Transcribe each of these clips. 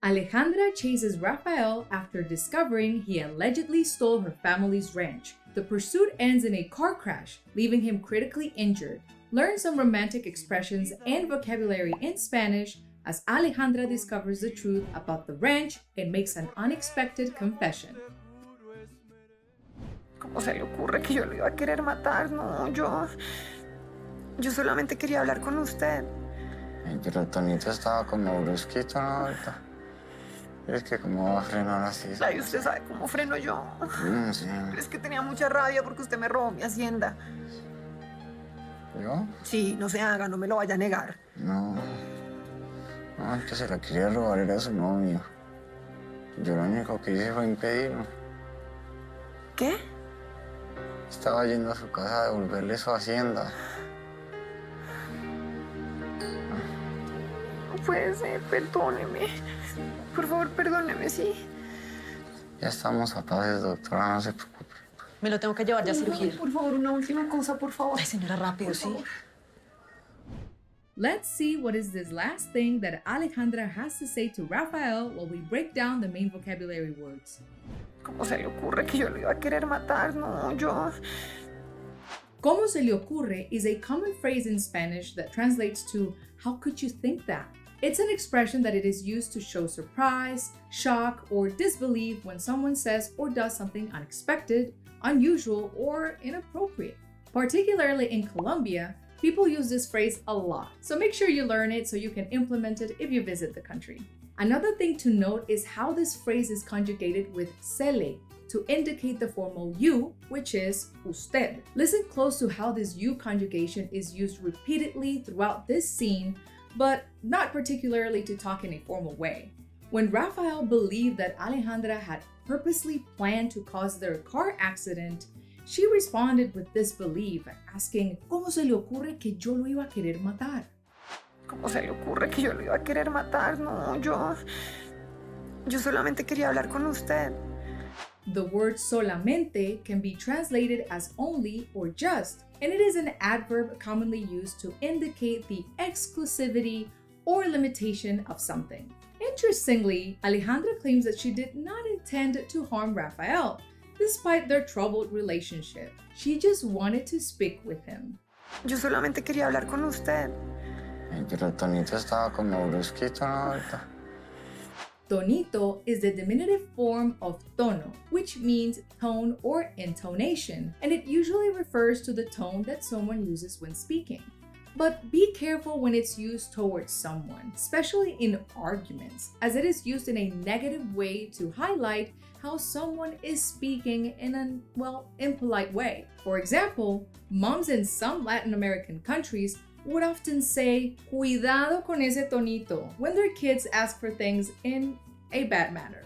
Alejandra chases Rafael after discovering he allegedly stole her family's ranch. The pursuit ends in a car crash, leaving him critically injured. Learn some romantic expressions and vocabulary in Spanish as Alejandra discovers the truth about the ranch and makes an unexpected confession. ¿Cómo se le ocurre que yo lo iba a querer matar? No, yo solamente quería hablar con usted. Pero Tonito estaba como brusquito, ¿no? Ahorita. Es que cómo va a frenar así. Ay, usted sabe cómo freno yo. Sí. Es que tenía mucha rabia porque usted me robó mi hacienda. ¿Yo? Sí, no se haga, no me lo vaya a negar. No, es que se la quería robar, era su novio. Yo lo único que hice fue impedirlo. ¿Qué? Estaba yendo a su casa a devolverle su hacienda. No puede ser, perdóneme. Por favor, perdóneme, ¿sí? Ya estamos a pases, doctora, no se preocupe. Me lo tengo que llevar ya a cirugía. Por favor, una última cosa, por favor. Ay, señora, rápido, sí. Let's see what is this last thing that Alejandra has to say to Rafael while we break down the main vocabulary words. ¿Cómo se le ocurre que yo lo iba a querer matar? No, ¿Cómo se le ocurre is a common phrase in Spanish that translates to "how could you think that?" It's an expression that it is used to show surprise, shock, or disbelief when someone says or does something unexpected, unusual, or inappropriate. Particularly in Colombia, people use this phrase a lot, so make sure you learn it so you can implement it if you visit the country. Another thing to note is how this phrase is conjugated with sele to indicate the formal you, which is usted. Listen close to how this you conjugation is used repeatedly throughout this scene, but not particularly to talk in a formal way. When Rafael believed that Alejandra had purposely planned to cause their car accident, she responded with disbelief, asking, ¿Cómo se le ocurre que yo lo iba a querer matar? ¿Cómo se le ocurre que yo lo iba a querer matar? No, yo solamente quería hablar con usted. The word solamente can be translated as only or just, and it is an adverb commonly used to indicate the exclusivity or limitation of something. Interestingly, Alejandra claims that she did not intend to harm Rafael, despite their troubled relationship. She just wanted to speak with him. Yo solamente quería hablar con usted. Pero Tonito estaba como brusquito, ¿no? Ahorita. Tonito is the diminutive form of tono, which means tone or intonation, and it usually refers to the tone that someone uses when speaking. But be careful when it's used towards someone, especially in arguments, as it is used in a negative way to highlight how someone is speaking in an, impolite way. For example, moms in some Latin American countries would often say, "Cuidado con ese tonito," when their kids ask for things in a bad manner.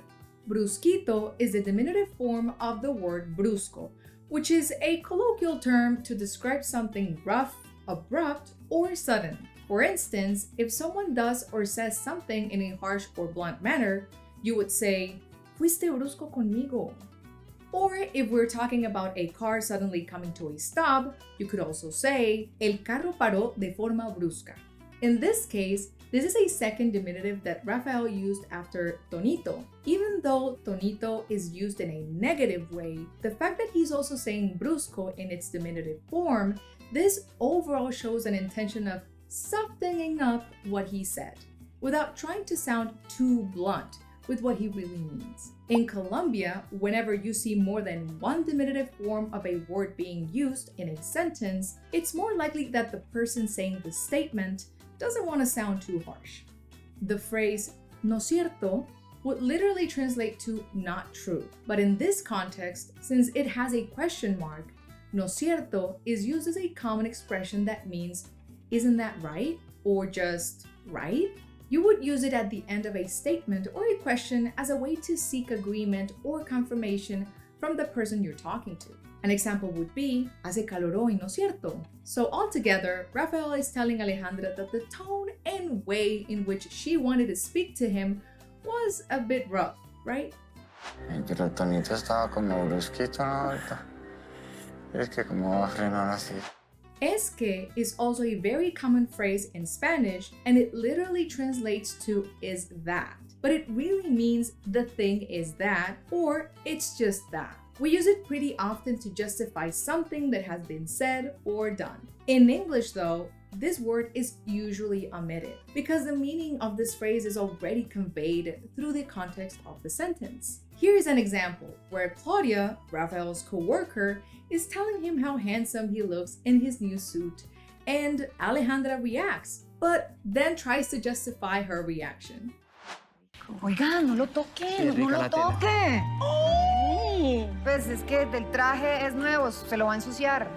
Brusquito is the diminutive form of the word brusco, which is a colloquial term to describe something rough, abrupt, or sudden. For instance, if someone does or says something in a harsh or blunt manner, you would say, "Fuiste brusco conmigo." Or if we're talking about a car suddenly coming to a stop, you could also say, "El carro paró de forma brusca." In this case, this is a second diminutive that Rafael used after Tonito. Even though Tonito is used in a negative way, the fact that he's also saying brusco in its diminutive form, this overall shows an intention of softening up what he said, without trying to sound too blunt with what he really means. In Colombia, whenever you see more than one diminutive form of a word being used in a sentence, it's more likely that the person saying the statement doesn't want to sound too harsh. The phrase "no cierto" would literally translate to "not true," but in this context, since it has a question mark, "no cierto" is used as a common expression that means "isn't that right?" or just "right?" You would use it at the end of a statement or a question as a way to seek agreement or confirmation from the person you're talking to. An example would be, "Hace calor hoy, ¿no cierto?" So altogether, Rafael is telling Alejandra that the tone and way in which she wanted to speak to him was a bit rough, right? Pero Tonito estaba como brusquito, ¿no? Ahorita. Es que cómo va a frenar así. Es que is also a very common phrase in Spanish, and it literally translates to is that. But it really means the thing is that, or it's just that. We use it pretty often to justify something that has been said or done. In English though, this word is usually omitted because the meaning of this phrase is already conveyed through the context of the sentence. Here is an example where Claudia, Rafael's co-worker, is telling him how handsome he looks in his new suit, and Alejandra reacts, but then tries to justify her reaction. Oiga, no lo toque, no lo toque. Pues es que del traje es nuevo, se lo va a ensuciar.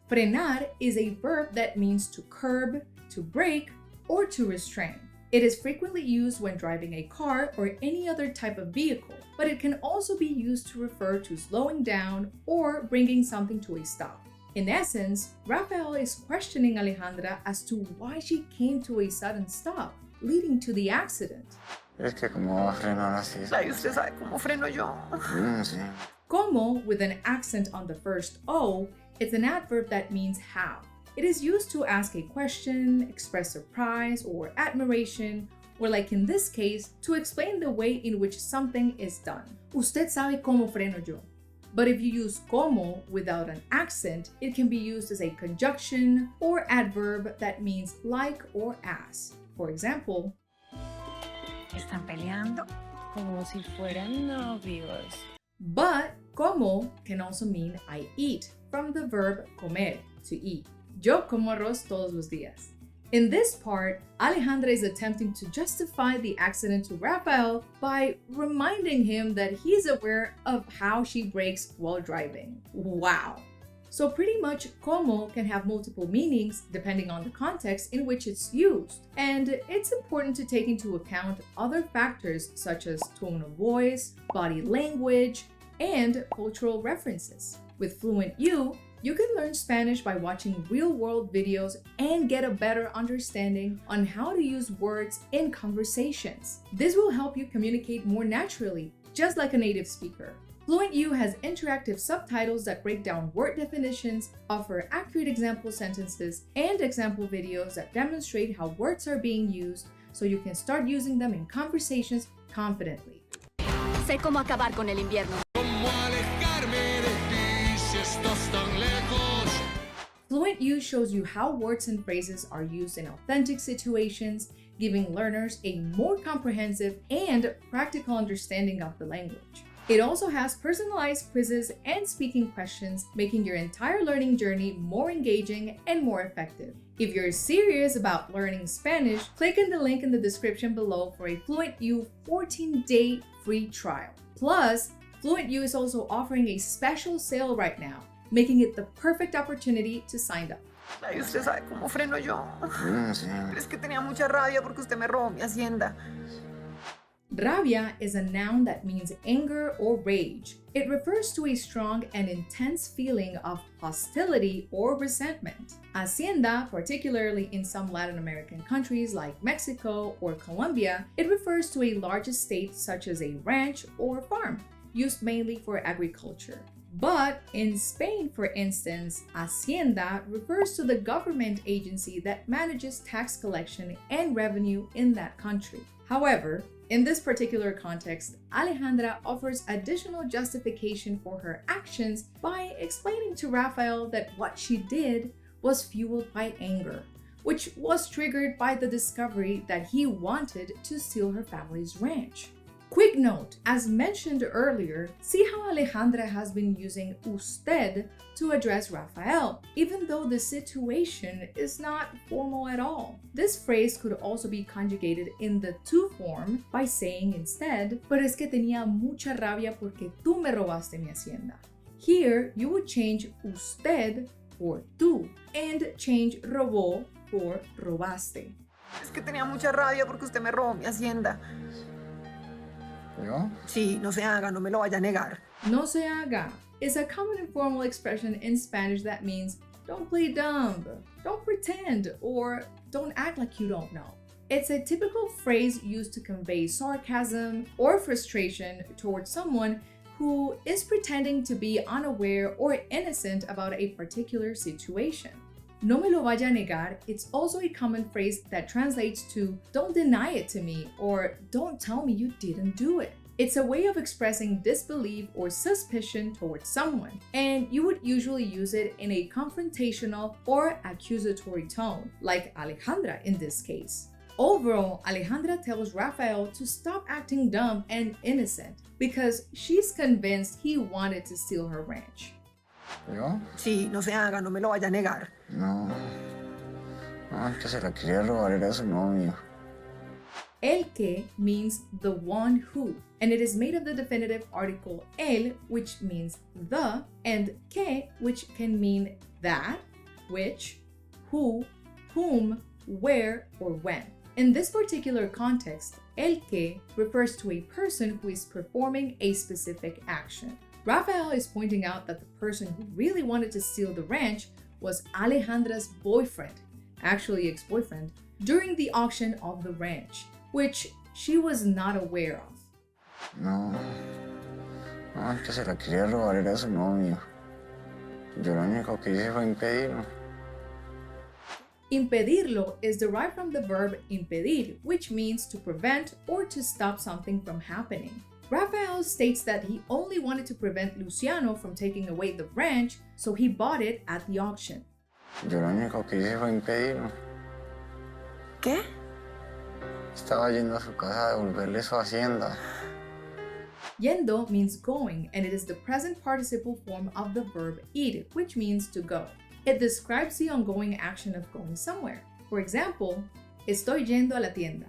Frenar is a verb that means to curb, to brake, or to restrain. It is frequently used when driving a car or any other type of vehicle, but it can also be used to refer to slowing down or bringing something to a stop. In essence, Rafael is questioning Alejandra as to why she came to a sudden stop, leading to the accident. Es que como va a frenar así. Ay, usted sabe cómo freno yo. Sí. Como, with an accent on the first O, is an adverb that means how. It is used to ask a question, express surprise or admiration, or like in this case, to explain the way in which something is done. Usted sabe cómo freno yo. But if you use como without an accent, it can be used as a conjunction or adverb that means like or as. For example, Están peleando Como si fueran novios. but como can also mean I eat, from the verb comer, to eat. Yo como arroz todos los días. In this part, Alejandra is attempting to justify the accident to Rafael by reminding him that he's aware of how she brakes while driving. Wow! So pretty much como can have multiple meanings depending on the context in which it's used. And it's important to take into account other factors such as tone of voice, body language, and cultural references. With FluentU, you can learn Spanish by watching real-world videos and get a better understanding on how to use words in conversations. This will help you communicate more naturally, just like a native speaker. FluentU has interactive subtitles that break down word definitions, offer accurate example sentences, and example videos that demonstrate how words are being used so you can start using them in conversations confidently. Sé cómo acabar con el invierno. FluentU shows you how words and phrases are used in authentic situations, giving learners a more comprehensive and practical understanding of the language. It also has personalized quizzes and speaking questions, making your entire learning journey more engaging and more effective. If you're serious about learning Spanish, click on the link in the description below for a FluentU 14-day free trial. Plus, FluentU is also offering a special sale right now, making it the perfect opportunity to sign up. Ay, usted sabe cómo freno yo. Sí. Es que tenía mucha rabia porque usted me robó mi hacienda. Rabia is a noun that means anger or rage. It refers to a strong and intense feeling of hostility or resentment. Hacienda, particularly in some Latin American countries like Mexico or Colombia, it refers to a large estate such as a ranch or farm, used mainly for agriculture. But in Spain, for instance, Hacienda refers to the government agency that manages tax collection and revenue in that country. However, in this particular context, Alejandra offers additional justification for her actions by explaining to Rafael that what she did was fueled by anger, which was triggered by the discovery that he wanted to steal her family's ranch. Quick note, as mentioned earlier, see how Alejandra has been using usted to address Rafael, even though the situation is not formal at all. This phrase could also be conjugated in the tú form by saying instead, pero es que tenía mucha rabia porque tú me robaste mi hacienda. Here, you would change usted for tú and change robó for robaste. Es que tenía mucha rabia porque usted me robó mi hacienda. ¿Yo? Sí, no se haga, no me lo vaya a negar. No se haga is a common informal expression in Spanish that means don't play dumb, don't pretend, or don't act like you don't know. It's a typical phrase used to convey sarcasm or frustration towards someone who is pretending to be unaware or innocent about a particular situation. No me lo vaya a negar, it's also a common phrase that translates to don't deny it to me or don't tell me you didn't do it. It's a way of expressing disbelief or suspicion towards someone, and you would usually use it in a confrontational or accusatory tone, like Alejandra in this case. Overall, Alejandra tells Rafael to stop acting dumb and innocent because she's convinced he wanted to steal her ranch. ¿Yo? Sí, no se haga, no me lo vaya a negar. No. No, es que se la quería robar, era su novio. El que means the one who, and it is made of the definitive article el, which means the, and que, which can mean that, which, who, whom, where, or when. In this particular context, el que refers to a person who is performing a specific action. Rafael is pointing out that the person who really wanted to steal the ranch was Alejandra's boyfriend, actually ex-boyfriend, during the auction of the ranch, which she was not aware of. No. No, es que se la quería robar, era su novio. Yo lo único que hice fue impedirlo. Impedirlo is derived from the verb impedir, which means to prevent or to stop something from happening. Rafael states that he only wanted to prevent Luciano from taking away the ranch, so he bought it at the auction. Yo lo único que hice fue impedirlo. ¿Qué? Estaba yendo a su casa a devolverle su hacienda. Yendo means going, and it is the present participle form of the verb ir, which means to go. It describes the ongoing action of going somewhere. For example, estoy yendo a la tienda.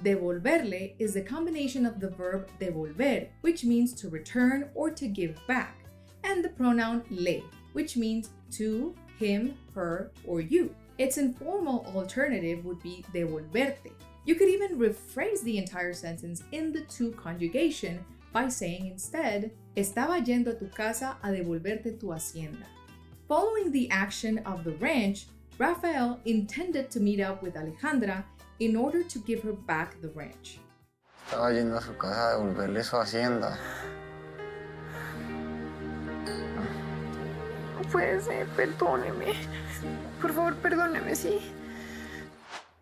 Devolverle is the combination of the verb devolver, which means to return or to give back, and the pronoun le, which means to, him, her, or you. Its informal alternative would be devolverte. You could even rephrase the entire sentence in the to conjugation by saying instead, estaba yendo a tu casa a devolverte tu hacienda. Following the action of the ranch, Rafael intended to meet up with Alejandra in order to give her back the ranch. Estaba yendo a su casa a devolverle su hacienda. No puede ser, perdóneme. Por favor, perdóneme, sí.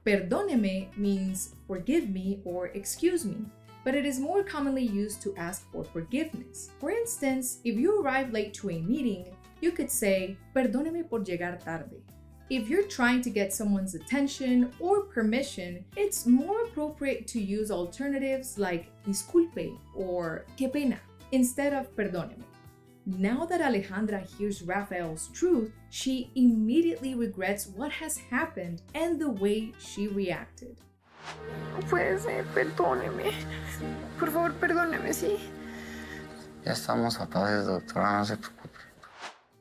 Perdóneme means forgive me or excuse me, but it is more commonly used to ask for forgiveness. For instance, if you arrive late to a meeting, you could say, perdóneme por llegar tarde. If you're trying to get someone's attention or permission, it's more appropriate to use alternatives like disculpe or qué pena instead of perdóneme. Now that Alejandra hears Rafael's truth, she immediately regrets what has happened and the way she reacted. No puede ser, perdóneme. Por favor, perdóneme, sí. Ya estamos a paz, doctora, no se preocupe.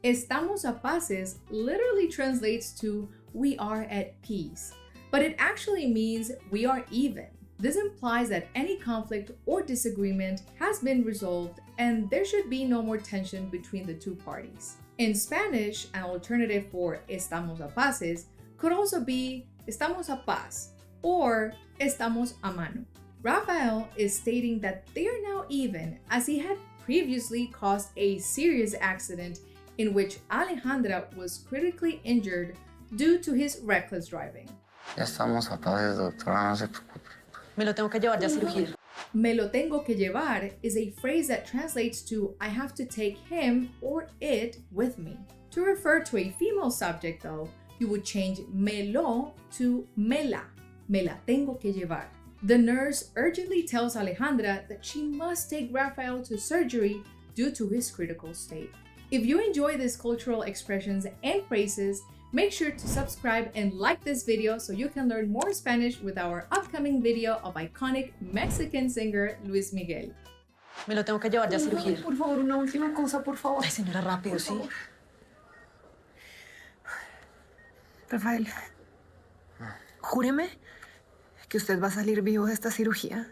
Estamos a paces literally translates to we are at peace, but it actually means we are even. This implies that any conflict or disagreement has been resolved and there should be no more tension between the two parties. In Spanish, an alternative for estamos a paces could also be estamos a paz or estamos a mano. Rafael is stating that they are now even as he had previously caused a serious accident in which Alejandra was critically injured due to his reckless driving. Ya estamos a paz, doctora, no se preocupe. Me lo tengo que llevar ya a cirugía. Me lo tengo que llevar is a phrase that translates to I have to take him or it with me. To refer to a female subject though, you would change me lo to me la. Me la tengo que llevar. The nurse urgently tells Alejandra that she must take Rafael to surgery due to his critical state. If you enjoy these cultural expressions and phrases, make sure to subscribe and like this video so you can learn more Spanish with our upcoming video of iconic Mexican singer Luis Miguel. Me lo tengo que llevar ya a cirugía. Por favor, una última cosa, por favor. Ay, señora, rápido, sí. Rafael, júreme que usted va a salir vivo de esta cirugía.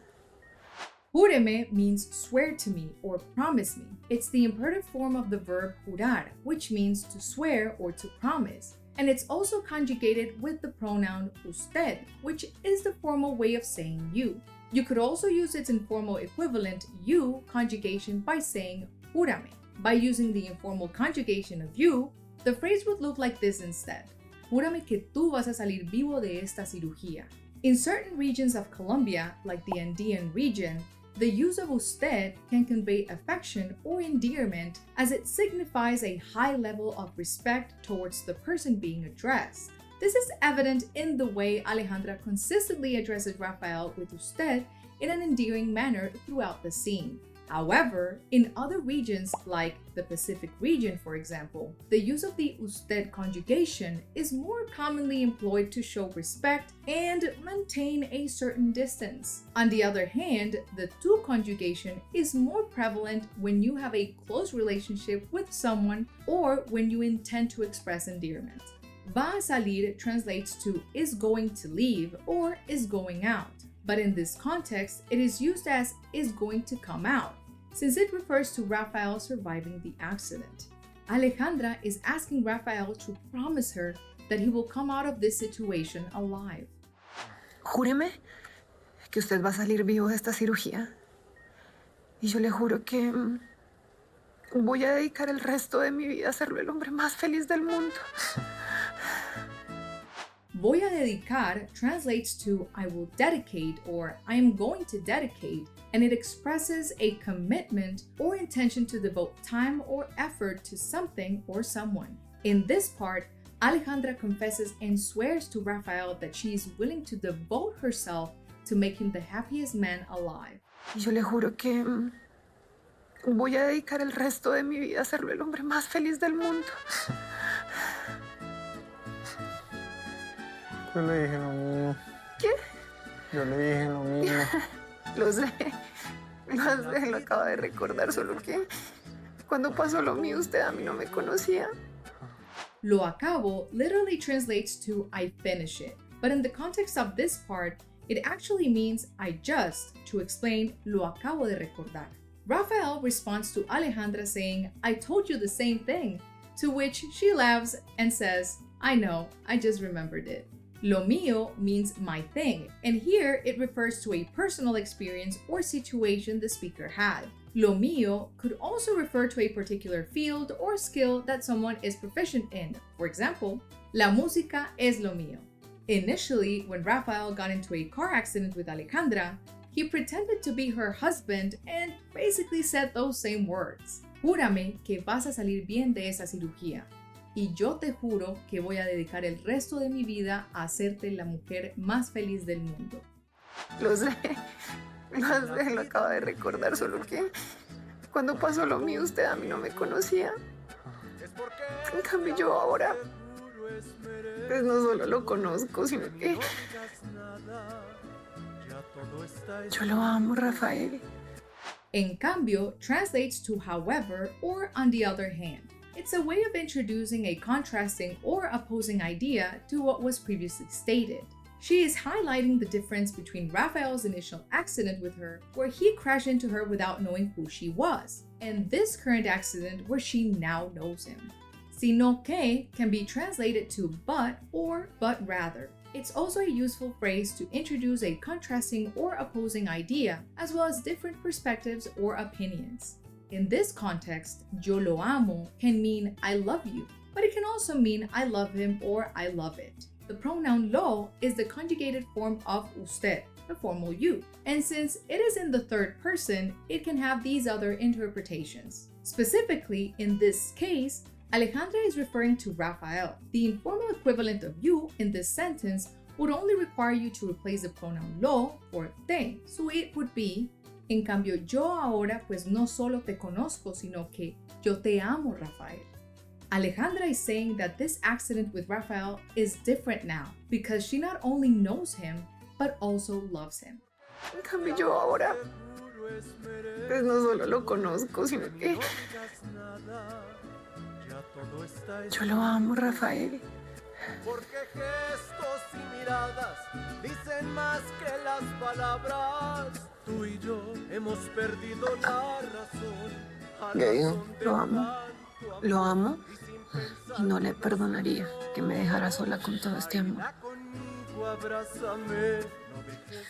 Júreme means swear to me or promise me. It's the imperative form of the verb jurar, which means to swear or to promise. And it's also conjugated with the pronoun usted, which is the formal way of saying you. You could also use its informal equivalent you conjugation by saying júrame. By using the informal conjugation of you, the phrase would look like this instead. Júrame que tú vas a salir vivo de esta cirugía. In certain regions of Colombia, like the Andean region, the use of usted can convey affection or endearment as it signifies a high level of respect towards the person being addressed. This is evident in the way Alejandra consistently addresses Rafael with usted in an endearing manner throughout the scene. However, in other regions like the Pacific region, for example, the use of the usted conjugation is more commonly employed to show respect and maintain a certain distance. On the other hand, the tú conjugation is more prevalent when you have a close relationship with someone or when you intend to express endearment. Va a salir translates to is going to leave or is going out, but in this context, it is used as is going to come out, since it refers to Rafael surviving the accident. Alejandra is asking Rafael to promise her that he will come out of this situation alive. Júreme que usted va a salir vivo de esta cirugía. Y yo le juro que voy a dedicar el resto de mi vida a serlo el hombre más feliz del mundo. Voy a dedicar translates to I will dedicate or I am going to dedicate, and it expresses a commitment or intention to devote time or effort to something or someone. In this part, Alejandra confesses and swears to Rafael that she is willing to devote herself to make him the happiest man alive. Y yo le juro que voy a dedicar el resto de mi vida a serlo el hombre más feliz del mundo. Yo le dije lo mismo. ¿Qué? Yo le dije lo mismo. Lo sé, lo acaba de recordar, solo que cuando pasó lo mío usted a mí no me conocía. Lo acabo literally translates to I finish it, but in the context of this part, it actually means I just to explain lo acabo de recordar. Rafael responds to Alejandra saying, I told you the same thing, to which she laughs and says, I know, I just remembered it. Lo mío means my thing, and here it refers to a personal experience or situation the speaker had. Lo mío could also refer to a particular field or skill that someone is proficient in. For example, la música es lo mío. Initially, when Rafael got into a car accident with Alejandra, he pretended to be her husband and basically said those same words. Júrame que vas a salir bien de esa cirugía. Y yo te juro que voy a dedicar el resto de mi vida a hacerte la mujer más feliz del mundo. Lo sé, lo acaba de recordar, solo que cuando pasó lo mío usted a mí no me conocía. En cambio yo ahora, pues no solo lo conozco, sino que yo lo amo, Rafael. En cambio translates to however or on the other hand. It's a way of introducing a contrasting or opposing idea to what was previously stated. She is highlighting the difference between Rafael's initial accident with her, where he crashed into her without knowing who she was, and this current accident where she now knows him. Sino que can be translated to but or but rather. It's also a useful phrase to introduce a contrasting or opposing idea, as well as different perspectives or opinions. In this context, yo lo amo can mean I love you, but it can also mean I love him or I love it. The pronoun lo is the conjugated form of usted, the formal you, and since it is in the third person, it can have these other interpretations. Specifically, in this case, Alejandra is referring to Rafael. The informal equivalent of you in this sentence would only require you to replace the pronoun lo for te, so it would be en cambio, yo ahora pues no solo te conozco, sino que yo te amo, Rafael. Alejandra is saying that this accident with Rafael is different now because she not only knows him, but also loves him. En cambio yo ahora, pues no solo lo conozco, sino que yo lo amo, Rafael. Porque gestos y miradas dicen más que las palabras. Tú y yo hemos perdido la razón. Lo amo y no le perdonaría que me dejara sola con todo este amor. Conmigo abrázame, no dejes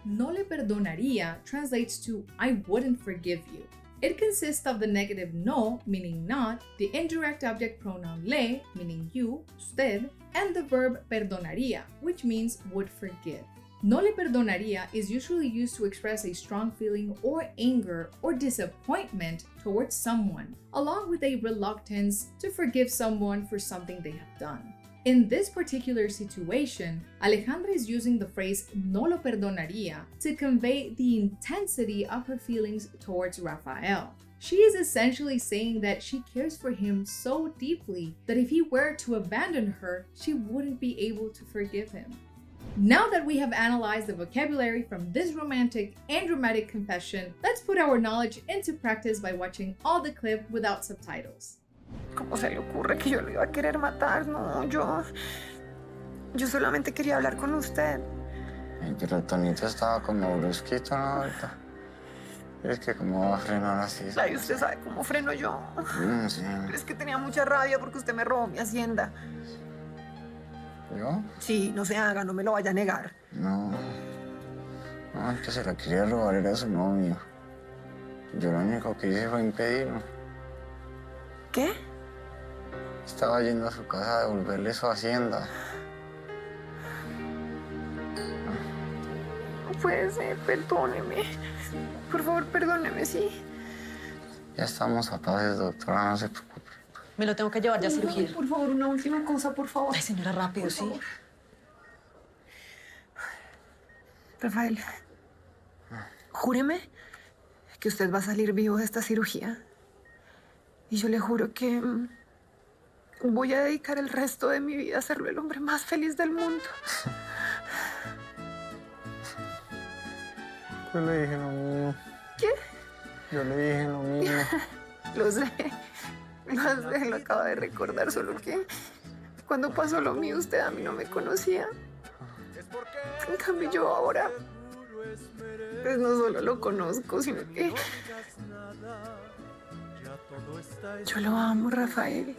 no le perdonaría translates to I wouldn't forgive you. It consists of the negative no, meaning not, the indirect object pronoun le, meaning you, usted, and the verb perdonaría, which means would forgive. No le perdonaría is usually used to express a strong feeling or anger or disappointment towards someone, along with a reluctance to forgive someone for something they have done. In this particular situation, Alejandra is using the phrase no lo perdonaría to convey the intensity of her feelings towards Rafael. She is essentially saying that she cares for him so deeply that if he were to abandon her, she wouldn't be able to forgive him. Now that we have analyzed the vocabulary from this romantic and dramatic confession, let's put our knowledge into practice by watching all the clip without subtitles. ¿Cómo se le ocurre que yo lo iba a querer matar? No, yo solamente quería hablar con usted. Pero Tonito estaba como brusquito, ¿no? Ahorita. Es que cómo va a frenar así. Ay, usted sabe cómo freno yo. Sí. Pero es que tenía mucha rabia porque usted me robó mi hacienda. ¿Yo? Sí, no se haga, no me lo vaya a negar. No, es que se la quería robar, era su novio. Yo lo único que hice fue impedirlo. ¿Qué? Estaba yendo a su casa a devolverle su hacienda. No puede ser, perdóneme. Por favor, perdóneme, sí. Ya estamos a paz, doctora, no se preocupe. Me lo tengo que llevar ya a cirugía. Por favor, una última cosa, por favor. Ay, señora, rápido, sí. Rafael, júreme que usted va a salir vivo de esta cirugía. Y yo le juro que voy a dedicar el resto de mi vida a serlo el hombre más feliz del mundo. Yo le dije lo mismo. ¿Qué? Yo le dije lo mismo. Lo sé. Lo acabo de recordar, solo que cuando pasó lo mío usted a mí no me conocía. En cambio yo ahora, pues no solo lo conozco, sino que yo lo amo, Rafael.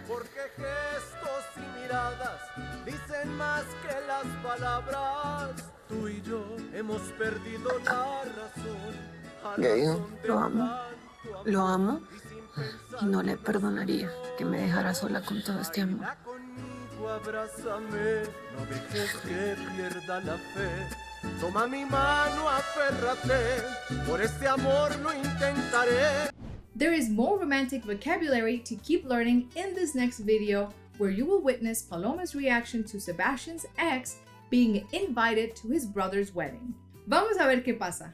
Porque gestos y miradas dicen más que las palabras. Tú y yo hemos perdido la razón. ¿Qué dijo? Lo amo y no le perdonaría que me dejara sola con todo este amor. Conmigo abrázame, no dejes que pierda la fe. Toma mi mano, aférrate, por este amor lo intentaré. There is more romantic vocabulary to keep learning in this next video, where you will witness Paloma's reaction to Sebastian's ex being invited to his brother's wedding. Vamos a ver qué pasa.